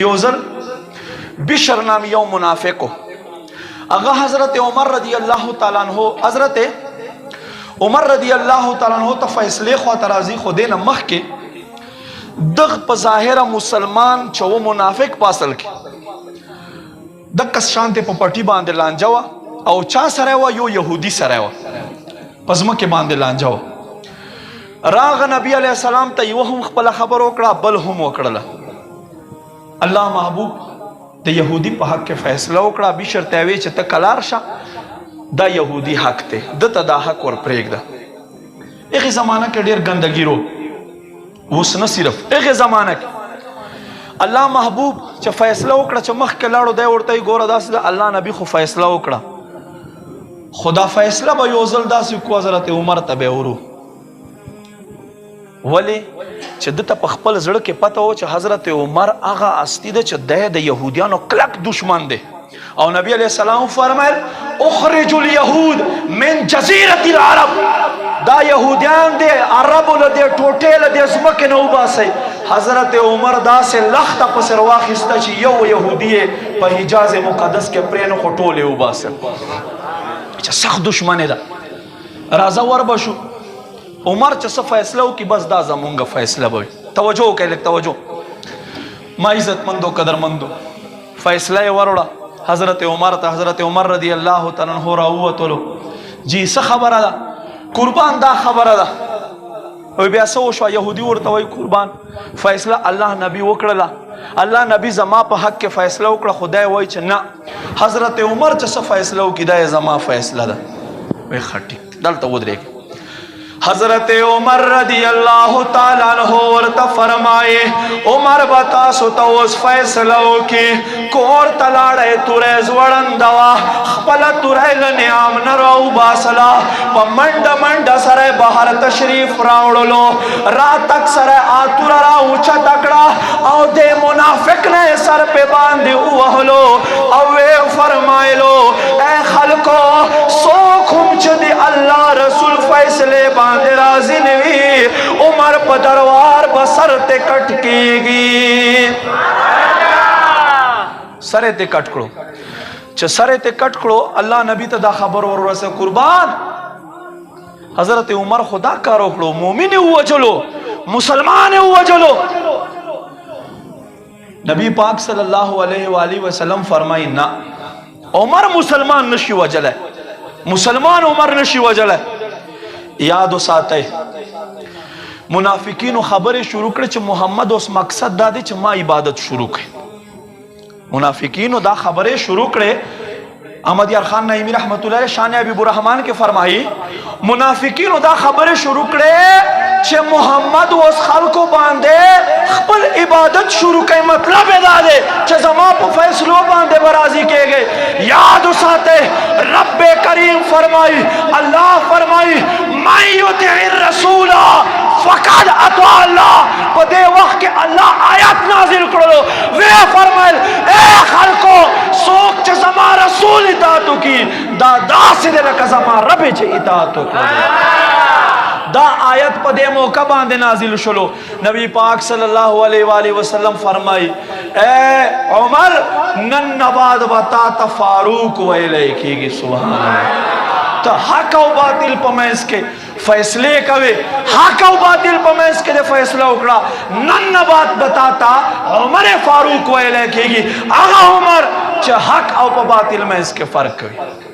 योजल बिशर नाम यो मुनाफिक अगर हजरत उमर रदी अल्लाह ताला अन्हो हजरत उमर रदी अल्लाह ताला अन्हो तो फैसले ख्वा तराजी खुदे न मख के दग पजाहिरा मुसलमान चो मुनाफिक पासल के दग कस शांति पपटी बांधे लांजावा और चा सरावा यो यहूदी सरावा पजमा के बांधे लांजावा राग नबी अलैहि सलाम त यो हम खपला खबर ओकड़ा बल हम ओकड़ला अल्लाह महबूब द यहूदी पे हक के फैसला ओकड़ा बिशर तैवे च कलार शा दा यहूदी हक ते द तदा हक और प्रेग दा एक जमाना के डेर गंदगी रो उस न सिर्फ एक जमाना के अल्लाह महबूब च फैसला ओकड़ा च मख के लाड़ो दे उड़ते ही गोरा दास अल्लाह नबी खो फैसला ओकड़ा खुदा फैसला ब योजल दास को हजरत उमर तबे उरु वली च दता पखपल जड़ के पता हो च हजरत उमर आगा अस्ती दे च दे यहूदियानो क्लक दुश्मन दे और नबी अलैहि सलाम फरमाए उखरिजुल यहूद मिन जजीरतिल अरब दा यहूदियान दे अरब दे टोटेल दे स्मक न उबासे हजरत उमर दा से लखत पसरवा खिस्ता च यो यहूदी पे हिजाज मुकद्दस के प्रेनो खटोले उबासे अच्छा सख्त दुश्मन दा राजा वर बशु उमर च फैसला हो कि बस दा जमूंगा फैसला बोल तवज्जो कह तवज्जो मा इज्जत मंदो कदर मंदो फैसला वरोड़ा हजरत उमर रदी अल्लाह तआला अन्हु राहुआ तोलो जी स खबर आदा कुर्बान दा खबर आदा ओय बेसो शो यहूदी और तवई कुर्बान फैसला अल्लाह नबी वकड़ला अल्लाह नबी जमा पे हक के फैसला वकड़ा खुदा वही च ना हजरत उमर च फैसला हो कि दा जमा फैसला दा वे खटी दल तो उधरे हजरत उमर रदी अल्लाह ताला अन्हु वर्ता फरमाए उमर बता सो तो उस फैसला की कोर तलाड़े तुरे जवड़न दवा खपल तुरे गनियाम न रहू बासला प मंड मंड सरे बाहर तशरीफ रावड़लो रात तक सरे आतुरा रा ऊंचा तकड़ा औ दे मुनाफिक ने सर पे बांधे उहलो अवे फरमाए लो ए खलको सो खुमच दे अल्लाह रसूल फैसले बांधे राजी नवी उमर पर दरबार बसर ते कटकेगी सरे ते कटकड़ो च सरे ते कटकड़ो अल्लाह नबी तदा खबर और से कुर्बान हजरत उमर खुदा का रोकड़ो मोमिन हुआ चलो मुसलमान हुआ चलो नबी पाक सल्लल्लाहु अलैहि वसल्लम फरमाई ना उमर मुसलमान नशी वजल है मुसलमान उमर नशी वजल है याद साथ मुनाफिकीन खबर शुरू करे मोहम्मद उस मकसद दादे च मां इबादत शुरू करे मुनाफिकीन दा खबर शुरू करे अहमद यार खान नईमी रहमतुल्लाह शान अबी रहमान के फरमाई मुनाफिकीन दा खबर शुरू करे च मोहम्मद उस खल को बांधे खपल इबादत शुरू करे मतलब दादे च जमा पे फैसलो बांधे बराजी के गए याद साथे रब्बे करीम फरमाई अल्लाह फरमाई मैं युतिर रसूला फकद अता अल्लाह पदे वक्त के अल्लाह आयत नाजिल करो वे फरमाए ए खलको सोक च जमा रसूल इताअत की दा दास दे कज़मा रब च इताअत दा आयत पदे मौका बांधे नाजिल शुलो नबी पाक सल्लल्लाहु अलैहि वसल्लम फरमाई ए उमर नन नबाद बता त फारूक वैले की सुभान अल्लाह तो हक और बातिल पमेस के फैसले कवे हक और बातिल पमेस के फैसला उकड़ा नन बात बताता उमर फारूक वैले की आगा उमर च हक और बातिल में इसके फर्क कवे